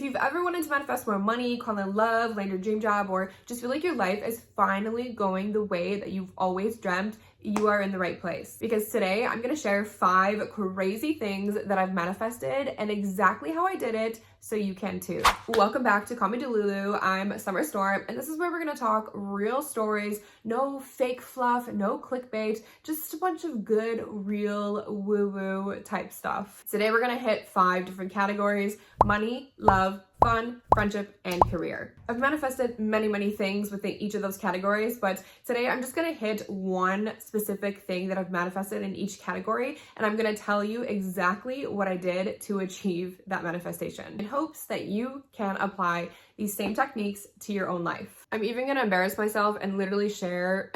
If you've ever wanted to manifest more money, fall in love, land your dream job, or just feel like your life is finally going the way that you've always dreamt, you are in the right place. Because today I'm gonna share 5 crazy things that I've manifested and exactly how I did it so you can too. Welcome back to Call Me Delulu. I'm Summer Storm, and this is where we're gonna talk real stories, no fake fluff, no clickbait, just a bunch of good, real woo-woo type stuff. Today we're gonna hit 5 different categories: money, love, fun, friendship, and career. I've manifested many things within each of those categories, but today I'm just gonna hit one specific thing that I've manifested in each category, and I'm gonna tell you exactly what I did to achieve that manifestation in hopes that you can apply these same techniques to your own life. I'm even gonna embarrass myself and literally share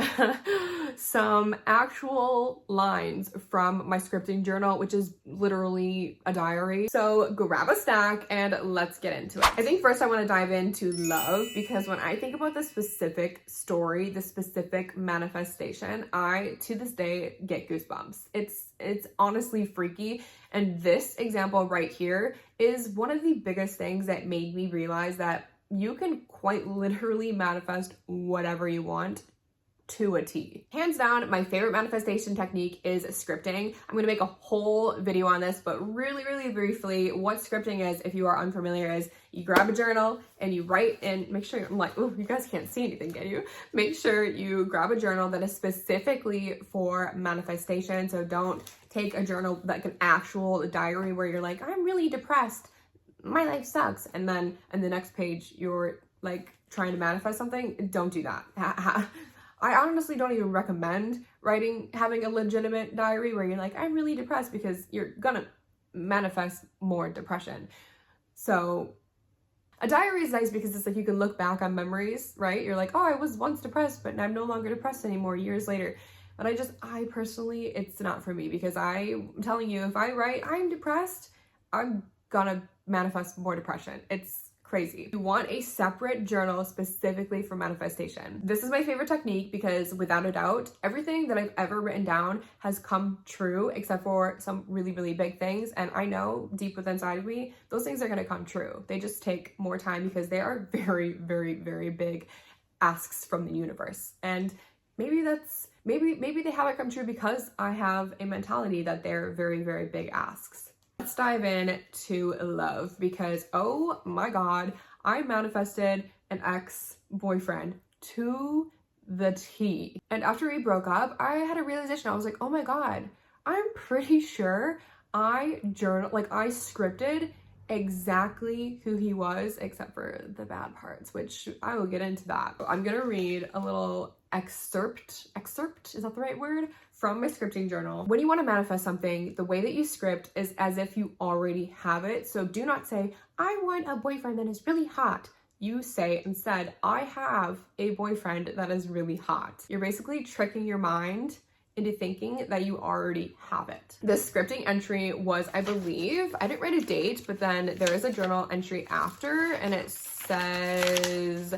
some actual lines from my scripting journal, which is literally a diary. So grab a stack and let's get into it. I think first I want to dive into love, because when I think about the specific story, the specific manifestation, I to this day get goosebumps. It's honestly freaky. And this example right here is one of the biggest things that made me realize that you can quite literally manifest whatever you want to a T. Hands down, my favorite manifestation technique is scripting. I'm gonna make a whole video on this, but really briefly, what scripting is, if you are unfamiliar, is you grab a journal and you write and make sure, I'm like, oh, you guys can't see anything, can you? Make sure you grab a journal that is specifically for manifestation. So don't take a journal like an actual diary where you're like, I'm really depressed, my life sucks, and then in the next page you're like trying to manifest something. Don't do that. I honestly don't even recommend having a legitimate diary where you're like, I'm really depressed, because you're gonna manifest more depression. So a diary is nice because it's like you can look back on memories, right? You're like, oh, I was once depressed, but I'm no longer depressed anymore years later. But I personally, it's not for me, because I'm telling you, if I write, I'm depressed, I'm gonna manifest more depression. It's crazy. You want a separate journal specifically for manifestation. This is my favorite technique because without a doubt, everything that I've ever written down has come true, except for some really big things. And I know deep within inside of me, those things are gonna come true. They just take more time because they are very big asks from the universe. And maybe they haven't come true because I have a mentality that they're very big asks. Let's dive in to love, because oh my god, I manifested an ex-boyfriend to the T. And after we broke up, I had a realization. I was like, oh my god, I'm pretty sure I scripted exactly who he was, except for the bad parts, which I will get into that. I'm gonna read a little excerpt, is that the right word? From my scripting journal. When you want to manifest something, the way that you script is as if you already have it. So do not say, I want a boyfriend that is really hot. You say instead, I have a boyfriend that is really hot. You're basically tricking your mind into thinking that you already have it. The scripting entry was, I believe, I didn't write a date, but then there is a journal entry after, and it says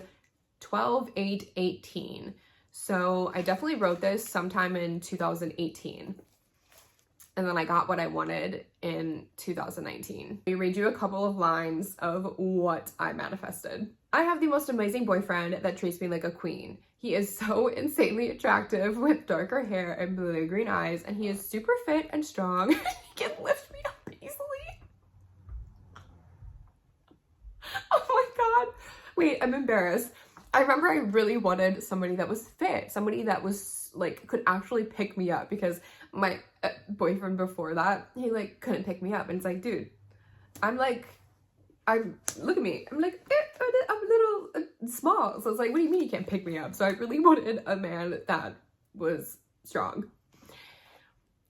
12/8/18. So I definitely wrote this sometime in 2018. And then I got what I wanted in 2019. Let me read you a couple of lines of what I manifested. I have the most amazing boyfriend that treats me like a queen. He is so insanely attractive with darker hair and blue-green eyes, and he is super fit and strong. He can lift me up easily. Oh my god. Wait, I'm embarrassed. I remember I really wanted somebody that was fit, somebody that was like could actually pick me up, because my boyfriend before that, he like couldn't pick me up. And it's like, dude, look at me, I'm like, I'm a little small. So it's like, what do you mean you can't pick me up? So I really wanted a man that was strong.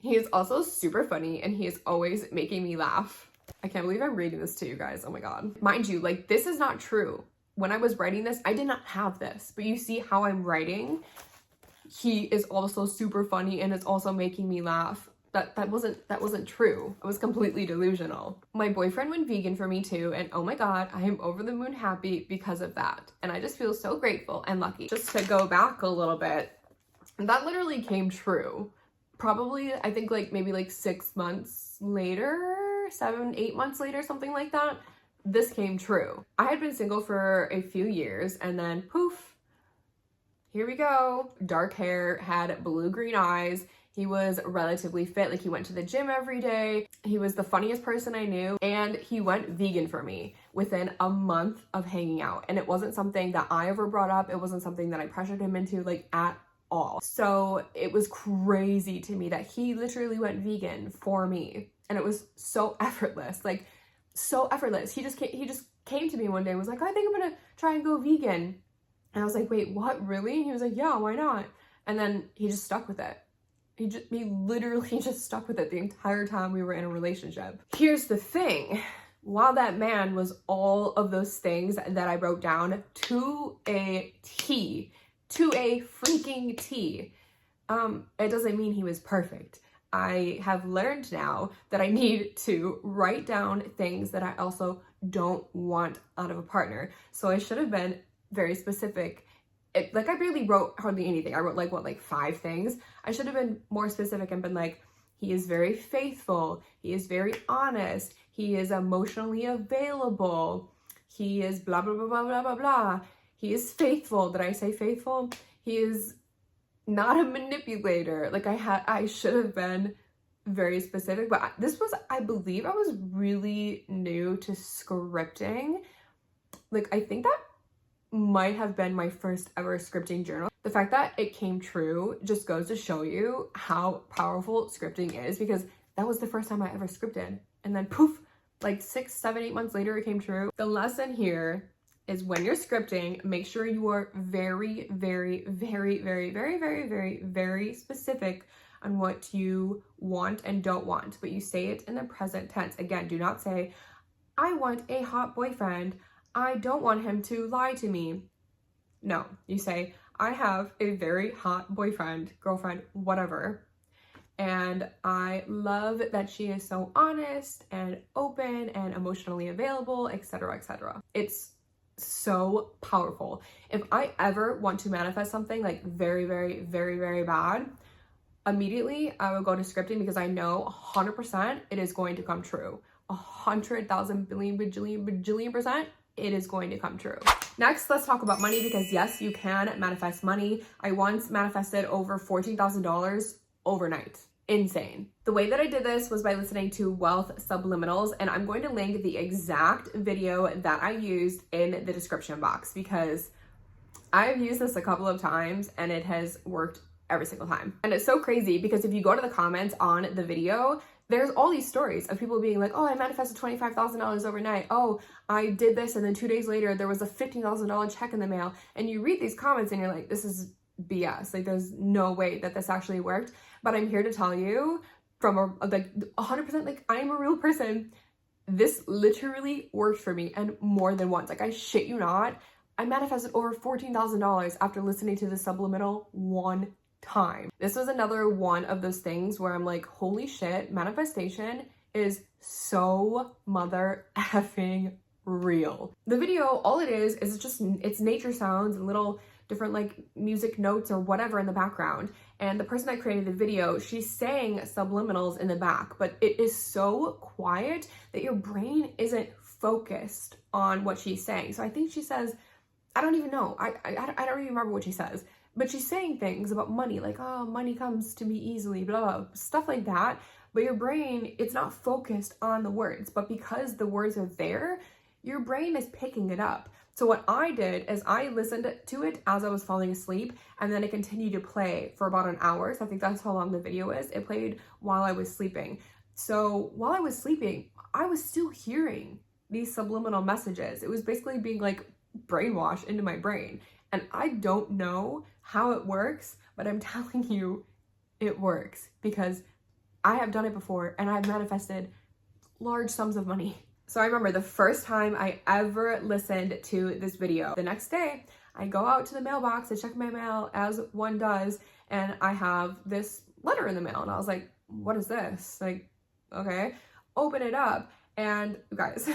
He is also super funny, and he is always making me laugh. I can't believe I'm reading this to you guys. Oh my god. Mind you, like, this is not true. When I was writing this, I did not have this, but you see how I'm writing. He is also super funny and is also making me laugh. That wasn't true. I was completely delusional. My boyfriend went vegan for me too, and oh my god, I am over the moon happy because of that. And I just feel so grateful and lucky. Just to go back a little bit, that literally came true. Probably, I think maybe 6 months later, 7, 8 months later, something like that. this came true. I had been single for a few years and then poof, here we go. Dark hair, had blue-green eyes. He was relatively fit, like he went to the gym every day. He was the funniest person I knew, and he went vegan for me within a month of hanging out. And it wasn't something that I ever brought up. It wasn't something that I pressured him into, like, at all. So it was crazy to me that he literally went vegan for me. And it was so effortless, like so effortless. He just came to me one day and was like, I think I'm gonna try and go vegan. And I was like, wait, what, really? And he was like, yeah, why not? And then he just stuck with it. He literally just stuck with it the entire time we were in a relationship. Here's the thing. While that man was all of those things that I wrote down to a T, to a freaking T, it doesn't mean he was perfect. I have learned now that I need to write down things that I also don't want out of a partner. So I should have been very specific. Like, I barely wrote hardly anything. I wrote like 5 things. I should have been more specific and been like, he is very faithful. He is very honest. He is emotionally available. He is blah, blah, blah, blah, blah, blah, blah. He is faithful. Did I say faithful? He is not a manipulator. Like, I should have been very specific, but this was, I believe I was really new to scripting. Like, I think that might have been my first ever scripting journal. The fact that it came true just goes to show you how powerful scripting is, because that was the first time I ever scripted. And then poof, like 6, 7, 8 months later, it came true. The lesson here is when you're scripting, make sure you are very, very, very, very, very, very, very, very specific on what you want and don't want, but you say it in the present tense. Again, do not say, I want a hot boyfriend. I don't want him to lie to me. No, you say, I have a very hot boyfriend, girlfriend, whatever. And I love that she is so honest and open and emotionally available, etc., etc. It's so powerful. If I ever want to manifest something like very, very, very, very bad, immediately I will go to scripting, because I know 100% it is going to come true. 100,000 billion bajillion bajillion percent it is going to come true. Next, let's talk about money, because yes, you can manifest money. I once manifested over $14,000 overnight. Insane. The way that I did this was by listening to Wealth Subliminals, and I'm going to link the exact video that I used in the description box, because I've used this a couple of times and it has worked every single time. And it's so crazy, because if you go to the comments on the video, there's all these stories of people being like, oh, I manifested $25,000 overnight. Oh, I did this, and then 2 days later, there was a $15,000 check in the mail. And you read these comments and you're like, this is BS. Like, there's no way that this actually worked. But I'm here to tell you from like 100%, like, I am a real person. This literally worked for me, and more than once. Like, I shit you not, I manifested over $14,000 after listening to the subliminal one time. This was another one of those things where I'm like, holy shit, manifestation is so mother effing real. The video, all it is just, it's nature sounds and little different like music notes or whatever in the background. And the person that created the video, she's saying subliminals in the back, but it is so quiet that your brain isn't focused on what she's saying. So I think she says, I don't even know. I don't even remember what she says. But she's saying things about money, like, oh, money comes to me easily, blah, blah, stuff like that. But your brain, it's not focused on the words. But because the words are there, your brain is picking it up. So what I did is I listened to it as I was falling asleep, and then it continued to play for about an hour. So I think that's how long the video is. It played while I was sleeping. So while I was sleeping, I was still hearing these subliminal messages. It was basically being like brainwashed into my brain. And I don't know how it works, but I'm telling you, it works, because I have done it before and I've manifested large sums of money. So I remember the first time I ever listened to this video. The next day, I go out to the mailbox to check my mail, as one does, and I have this letter in the mail. And I was like, what is this? Like, okay, open it up. And guys,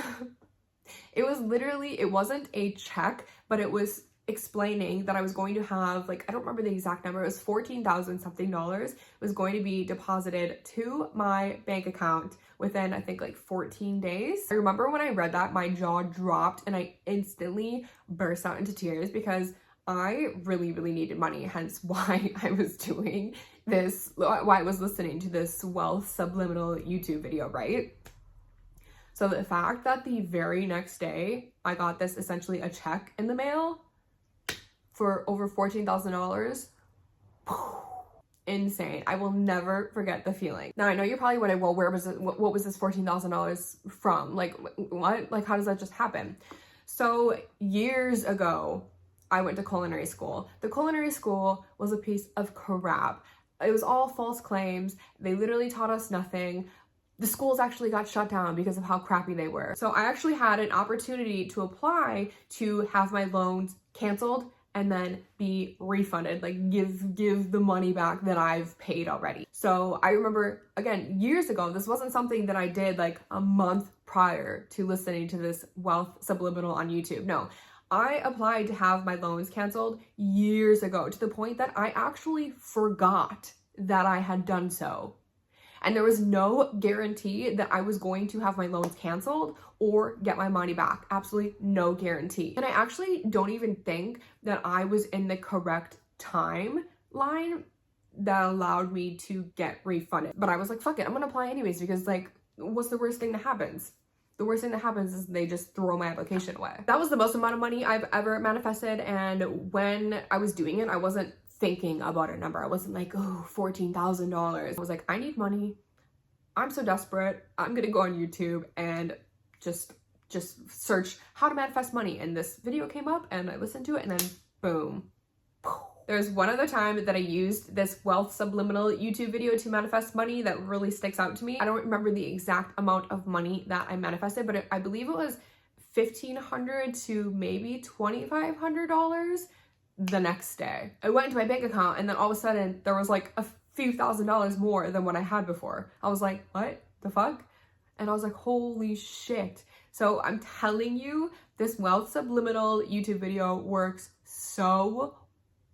it was literally, it wasn't a check, but it was explaining that I was going to have, like, I don't remember the exact number, it was 14,000 something dollars was going to be deposited to my bank account within, I think, like 14 days. I remember when I read that, my jaw dropped and I instantly burst out into tears because I really, really needed money, hence why I was doing this, why I was listening to this wealth subliminal YouTube video, right? So the fact that the very next day I got this, essentially a check in the mail for over $14,000, insane. I will never forget the feeling. Now I know you're probably wondering, well, where was it? What was this $14,000 from? Like, what? Like, how does that just happen? So years ago, I went to culinary school. The culinary school was a piece of crap. It was all false claims. They literally taught us nothing. The schools actually got shut down because of how crappy they were. So I actually had an opportunity to apply to have my loans canceled and then be refunded, like give the money back that I've paid already. So I remember, again, years ago, this wasn't something that I did like a month prior to listening to this wealth subliminal on YouTube. No, I applied to have my loans canceled years ago, to the point that I actually forgot that I had done so. And there was no guarantee that I was going to have my loans canceled or get my money back. Absolutely no guarantee. And I actually don't even think that I was in the correct timeline that allowed me to get refunded. But I was like, fuck it, I'm gonna apply anyways, because like, what's the worst thing that happens? The worst thing that happens is they just throw my application away. That was the most amount of money I've ever manifested. And when I was doing it, I wasn't thinking about a number. I wasn't like, oh, $14,000. I was like, I need money. I'm so desperate. I'm gonna go on YouTube and just search how to manifest money. And this video came up and I listened to it and then boom. There's one other time that I used this wealth subliminal YouTube video to manifest money that really sticks out to me. I don't remember the exact amount of money that I manifested, but I believe it was $1,500 to maybe $2,500 the next day. I went into my bank account and then all of a sudden there was like a few $1,000s more than what I had before. I was like, what the fuck? And I was like, holy shit. So I'm telling you, this wealth subliminal YouTube video works so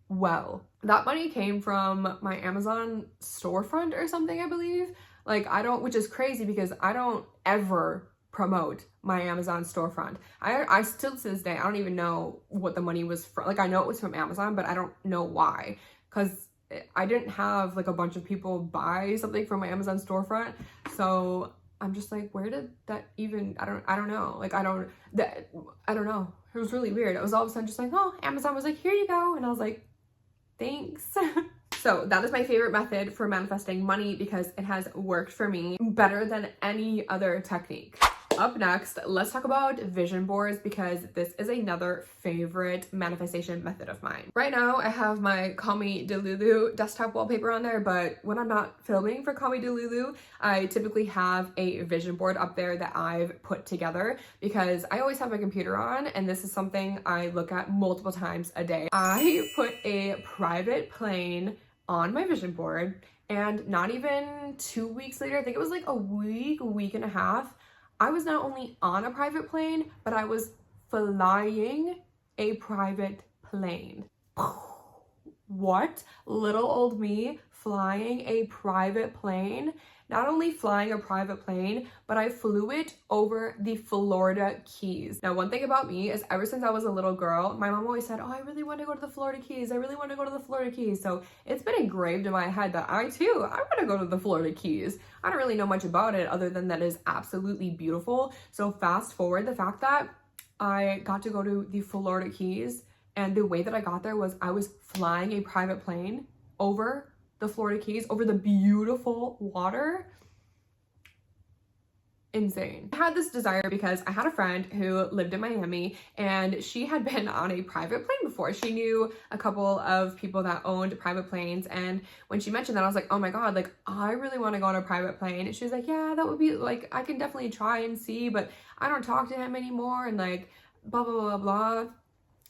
well. That money came from my Amazon storefront or something, I believe. Like, which is crazy because I don't ever promote my Amazon storefront. I still to this day, I don't even know what the money was from. Like, I know it was from Amazon, but I don't know why. Because I didn't have like a bunch of people buy something from my Amazon storefront. So I'm just like, where did that even, I don't know. Like, I don't know. It was really weird. It was all of a sudden just like, oh, Amazon was like, here you go. And I was like, thanks. So that is my favorite method for manifesting money because it has worked for me better than any other technique. Up next, let's talk about vision boards because this is another favorite manifestation method of mine. Right now, I have my Call Me Delulu desktop wallpaper on there, but when I'm not filming for Call Me Delulu, I typically have a vision board up there that I've put together because I always have my computer on and this is something I look at multiple times a day. I put a private plane on my vision board and not even 2 weeks later, I think it was like a week and a half, I was not only on a private plane, but I was flying a private plane. What? Little old me flying a private plane? Not only flying a private plane, but I flew it over the Florida Keys. Now, one thing about me is ever since I was a little girl, my mom always said, oh, I really want to go to the Florida Keys. I really want to go to the Florida Keys. So it's been engraved in my head that I want to go to the Florida Keys. I don't really know much about it other than that it is absolutely beautiful. So fast forward the fact that I got to go to the Florida Keys and the way that I got there was I was flying a private plane over the Florida Keys, over the beautiful water. Insane. I had this desire because I had a friend who lived in Miami and she had been on a private plane before. She knew a couple of people that owned private planes, and when she mentioned that, I was like, oh my god, like I really want to go on a private plane. And she was like, yeah, that would be like, I can definitely try and see, but I don't talk to him anymore and like blah blah blah blah.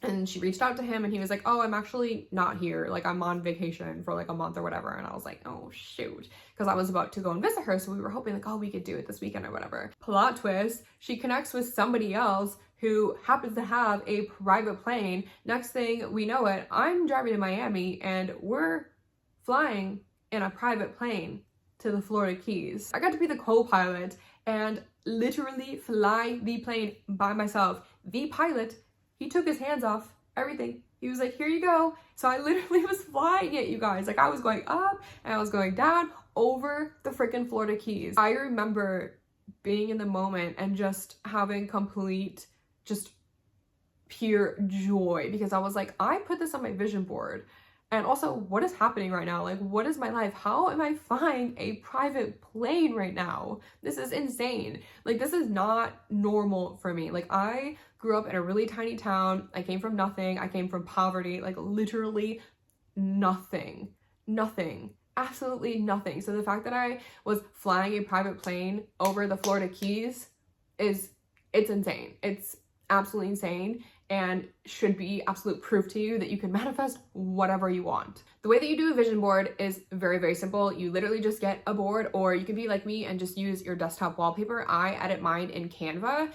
And she reached out to him and he was like, oh, I'm actually not here. Like, I'm on vacation for like a month or whatever. And I was like, oh, shoot. Because I was about to go and visit her. So we were hoping like, oh, we could do it this weekend or whatever. Plot twist, she connects with somebody else who happens to have a private plane. Next thing we know it, I'm driving to Miami and we're flying in a private plane to the Florida Keys. I got to be the co-pilot and literally fly the plane by myself. The pilot, he took his hands off everything. He was like, here you go. So I literally was flying it, you guys. Like, I was going up and I was going down over the freaking Florida Keys. I remember being in the moment and just having complete, just pure joy, because I was like, I put this on my vision board. And also, what is happening right now? Like, what is my life? How am I flying a private plane right now? This is insane. Like, this is not normal for me. Like, I grew up in a really tiny town. I came from nothing. I came from poverty, like literally nothing, absolutely nothing. So the fact that I was flying a private plane over the Florida Keys it's insane. It's absolutely insane, and should be absolute proof to you that you can manifest whatever you want. The way that you do a vision board is very, very simple. You literally just get a board, or you can be like me and just use your desktop wallpaper. I edit mine in Canva,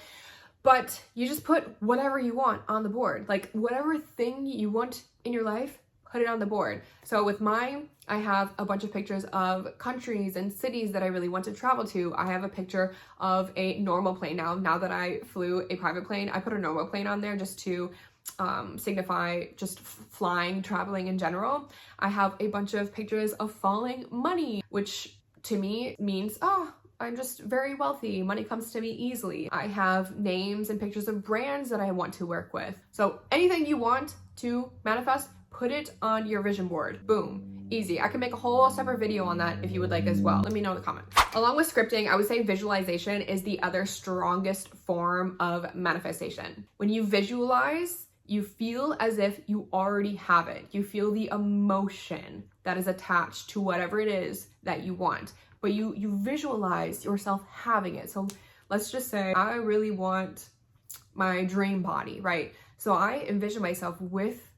but you just put whatever you want on the board. Like, whatever thing you want in your life, put it on the board. So with mine, I have a bunch of pictures of countries and cities that I really want to travel to. I have a picture of a normal plane now. Now that I flew a private plane, I put a normal plane on there just to signify just flying, traveling in general. I have a bunch of pictures of falling money, which to me means, oh, I'm just very wealthy. Money comes to me easily. I have names and pictures of brands that I want to work with. So anything you want to manifest, put it on your vision board. Boom. Easy. I can make a whole separate video on that if you would like as well. Let me know in the comments. Along with scripting, I would say visualization is the other strongest form of manifestation. When you visualize, you feel as if you already have it. You feel the emotion that is attached to whatever it is that you want, but you visualize yourself having it. So let's just say I really want my dream body, right? So I envision myself with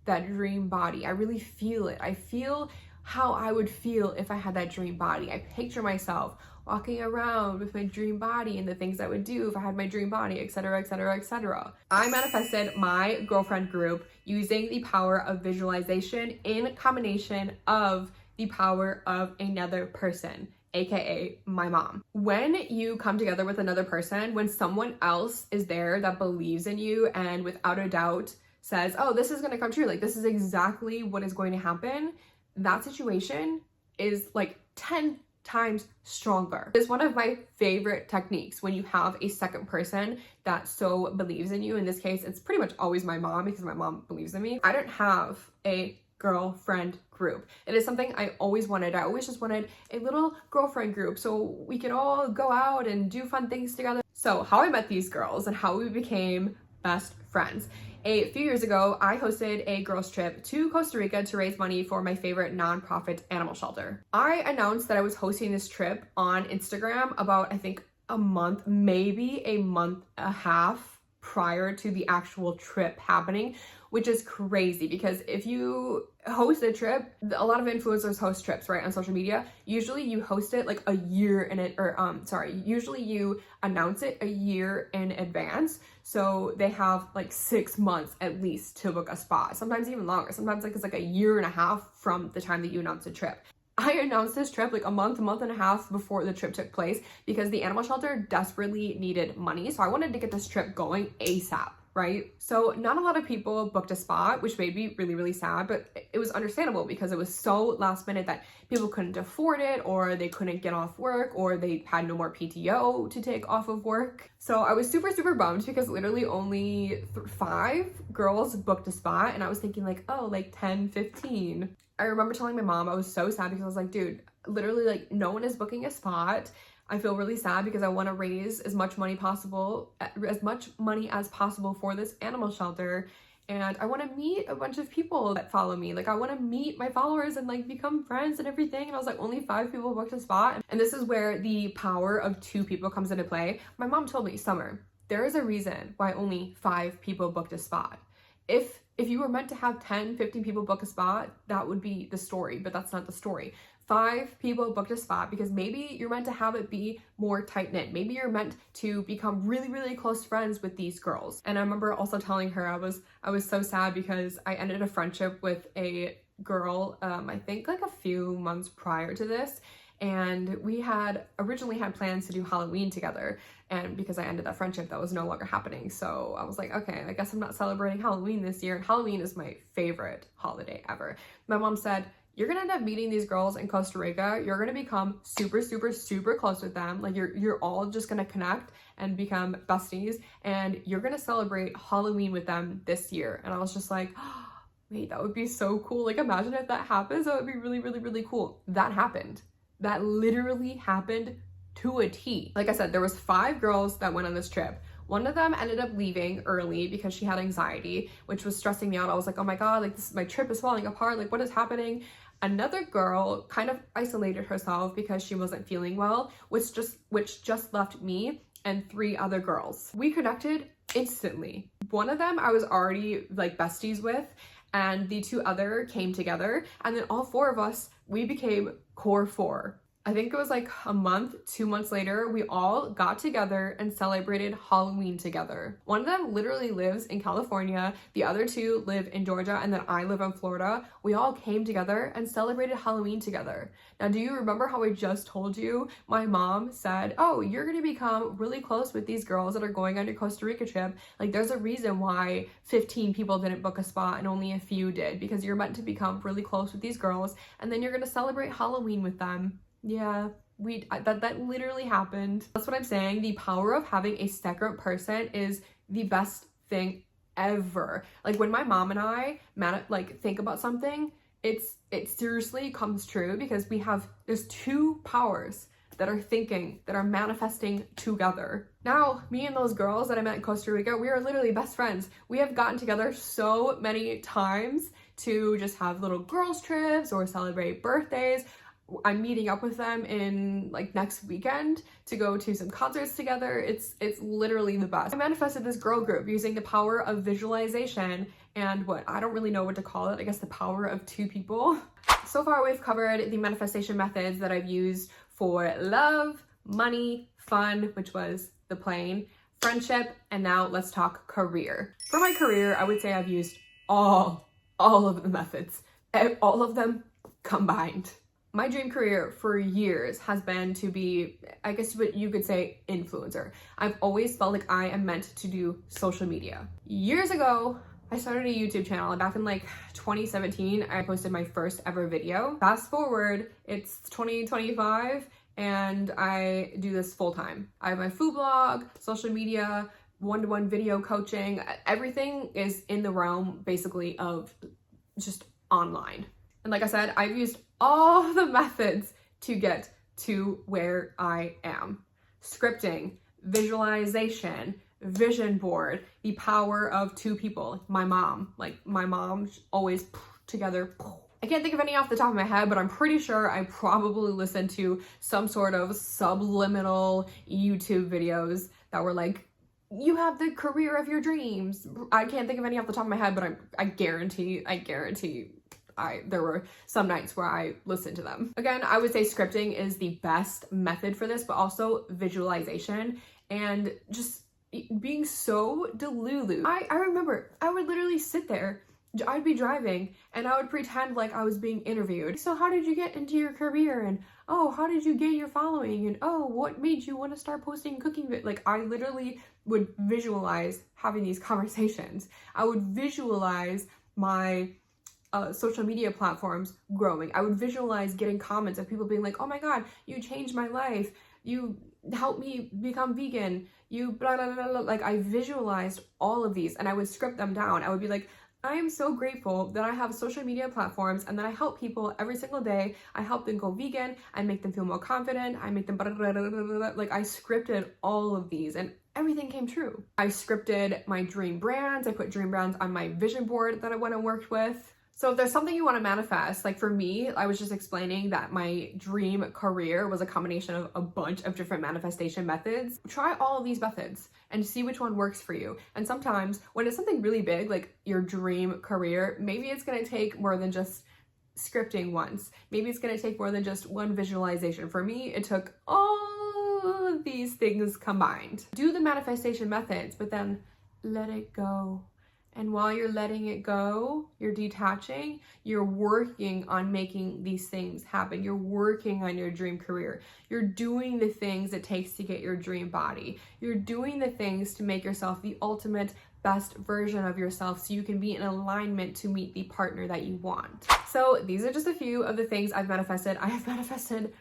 that dream body. I really feel it. I feel how I would feel if I had that dream body. I picture myself walking around with my dream body and the things I would do if I had my dream body, etc., etc., etc. I manifested my girlfriend group using the power of visualization in combination of the power of another person, aka my mom. When you come together with another person, when someone else is there that believes in you and without a doubt says, oh, this is going to come true, like this is exactly what is going to happen, that situation is like 10 times stronger. It's one of my favorite techniques when you have a second person that so believes in you. In this case, it's pretty much always my mom, because my mom believes in me. I don't have a girlfriend group. It is something I always wanted. I always just wanted a little girlfriend group so we could all go out and do fun things together. So how I met these girls and how we became best friends. A few years ago, I hosted a girls trip to Costa Rica to raise money for my favorite nonprofit animal shelter. I announced that I was hosting this trip on Instagram about, I think, a month, maybe a month and a half prior to the actual trip happening, which is crazy because if you host a trip, a lot of influencers host trips, right, on social media. Usually you host it like a year in it, or usually you announce it a year in advance. So they have like 6 months at least to book a spot, sometimes even longer. Sometimes like it's like a year and a half from the time that you announce a trip. I announced this trip like a month and a half before the trip took place because the animal shelter desperately needed money. So I wanted to get this trip going ASAP, right? So not a lot of people booked a spot, which made me really, really sad, but it was understandable because it was so last minute that people couldn't afford it, or they couldn't get off work, or they had no more PTO to take off of work. So I was super, super bummed because literally only 5 girls booked a spot, and I was thinking like, oh, like 10, 15. I remember telling my mom I was so sad because I was like, dude, literally like no one is booking a spot. I feel really sad because I want to raise as much money as possible for this animal shelter, and I want to meet a bunch of people that follow me. Like I want to meet my followers and like become friends and everything. And I was like, only 5 people booked a spot. And this is where the power of 2 people comes into play. My mom told me, Summer, there is a reason why only 5 people booked a spot. If you were meant to have 10, 15 people book a spot, that would be the story, but that's not the story. 5 people booked a spot because maybe you're meant to have it be more tight-knit. Maybe you're meant to become really, really close friends with these girls. And I remember also telling her I was so sad because I ended a friendship with a girl, I think like a few months prior to this, and we had originally had plans to do Halloween together, and because I ended that friendship, that was no longer happening. So I was like, okay, I guess I'm not celebrating Halloween this year. And Halloween is my favorite holiday ever. My mom said, you're gonna end up meeting these girls in Costa Rica. You're gonna become super, super, super close with them. Like you're all just gonna connect and become besties, and you're gonna celebrate Halloween with them this year. And I was just like, oh, wait, that would be so cool. Like imagine if that happens, that would be really, really, really cool. That happened. That literally happened to a T. Like I said, there was 5 girls that went on this trip. One of them ended up leaving early because she had anxiety, which was stressing me out. I was like, oh my God, like my trip is falling apart. Like what is happening? Another girl kind of isolated herself because she wasn't feeling well, which just left me and 3 other girls. We connected instantly. One of them I was already like besties with, and the 2 other came together, and then all 4 of us, we became core 4. I think it was like a month, 2 months later, we all got together and celebrated Halloween together. One of them literally lives in California, the other 2 live in Georgia, and then I live in Florida. We all came together and celebrated Halloween together. Now, do you remember how I just told you my mom said, oh, you're gonna become really close with these girls that are going on your Costa Rica trip? Like there's a reason why 15 people didn't book a spot and only a few did, because you're meant to become really close with these girls, and then you're gonna celebrate Halloween with them. Yeah, that literally happened. That's what I'm saying. The power of having a second person is the best thing ever. Like when my mom and I think about something, it seriously comes true because there's 2 powers that are thinking, that are manifesting together. Now, me and those girls that I met in Costa Rica, we are literally best friends. We have gotten together so many times to just have little girls trips or celebrate birthdays. I'm meeting up with them in like next weekend to go to some concerts together. It's literally the best. I manifested this girl group using the power of visualization and I don't really know what to call it. I guess the power of 2 people. So far, we've covered the manifestation methods that I've used for love, money, fun, which was the plane, friendship, and now let's talk career. For my career, I would say I've used all of the methods, all of them combined. My dream career for years has been to be, I guess what you could say, influencer. I've always felt like I am meant to do social media. Years ago, I started a YouTube channel. Back in like 2017, I posted my first ever video. Fast forward, it's 2025, and I do this full time. I have my food blog, social media, one-to-one video coaching. Everything is in the realm basically of just online. And like I said, I've used all the methods to get to where I am. Scripting, visualization, vision board, the power of 2 people. My mom always together. I can't think of any off the top of my head, but I'm pretty sure I probably listened to some sort of subliminal YouTube videos that were like, you have the career of your dreams. I can't think of any off the top of my head, but I guarantee there were some nights where I listened to them. Again, I would say scripting is the best method for this, but also visualization and just being so delulu. I remember I would literally sit there, I'd be driving and I would pretend like I was being interviewed. So how did you get into your career? And oh, how did you get your following? And oh, what made you want to start posting cooking? Like I literally would visualize having these conversations. I would visualize my social media platforms growing. I would visualize getting comments of people being like, oh my God, you changed my life. You helped me become vegan. You blah, blah, blah, blah. Like I visualized all of these and I would script them down. I would be like, I am so grateful that I have social media platforms and that I help people every single day. I help them go vegan. I make them feel more confident. I make them blah, blah, blah, blah, blah. Like I scripted all of these and everything came true. I scripted my dream brands. I put dream brands on my vision board that I went and worked with. So if there's something you want to manifest, like for me, I was just explaining that my dream career was a combination of a bunch of different manifestation methods. Try all of these methods and see which one works for you. And sometimes when it's something really big, like your dream career, maybe it's going to take more than just scripting once. Maybe it's going to take more than just one visualization. For me, it took all of these things combined. Do the manifestation methods, but then let it go. And while you're letting it go, you're detaching, you're working on making these things happen. You're working on your dream career. You're doing the things it takes to get your dream body. You're doing the things to make yourself the ultimate best version of yourself so you can be in alignment to meet the partner that you want. So these are just a few of the things I've manifested. I have manifested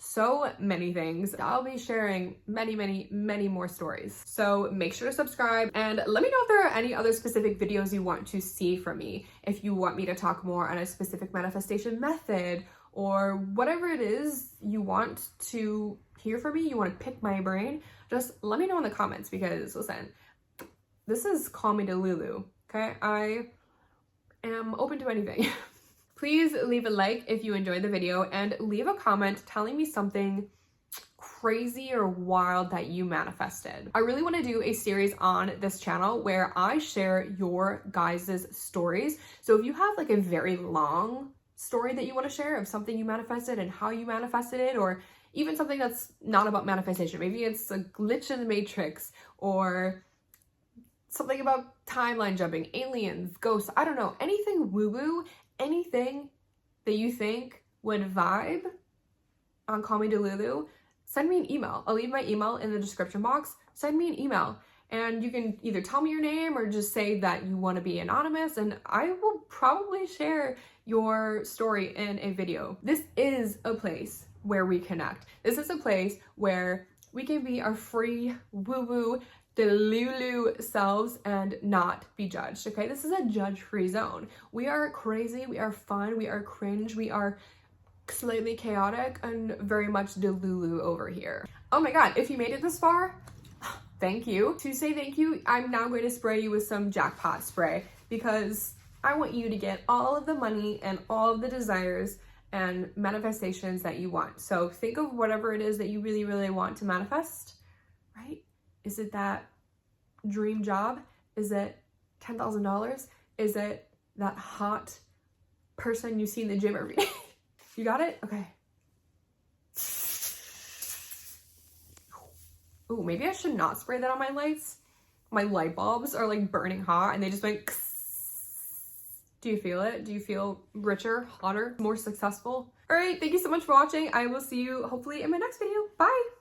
so many things. I'll be sharing many more stories. So make sure to subscribe and let me know if there are any other specific videos you want to see from me. If you want me to talk more on a specific manifestation method or whatever it is you want to hear from me, you want to pick my brain, just let me know in the comments because listen, this is Call Me Delulu, okay? I am open to anything. Please leave a like if you enjoyed the video and leave a comment telling me something crazy or wild that you manifested. I really want to do a series on this channel where I share your guys' stories. So if you have like a very long story that you want to share of something you manifested and how you manifested it, or even something that's not about manifestation, maybe it's a glitch in the matrix or something about timeline jumping, aliens, ghosts, I don't know, anything woo-woo, anything that you think would vibe on Call Me Delulu, send me an email. I'll leave my email in the description box. Send me an email and you can either tell me your name or just say that you want to be anonymous and I will probably share your story in a video. This is a place where we connect. This is a place where we can be our free woo-woo Delulu selves and not be judged, okay? This is a judge-free zone. We are crazy, we are fun, we are cringe, we are slightly chaotic and very much Delulu over here. Oh my god, if you made it this far, thank you. To say thank you, I'm now going to spray you with some jackpot spray because I want you to get all of the money and all of the desires and manifestations that you want. So think of whatever it is that you really want to manifest, right? Is it that dream job? Is it $10,000? Is it that hot person you see in the gym every day? You got it? Okay. Ooh, maybe I should not spray that on my lights. My light bulbs are like burning hot and they just went. Do you feel it? Do you feel richer, hotter, more successful? All right, thank you so much for watching. I will see you hopefully in my next video. Bye.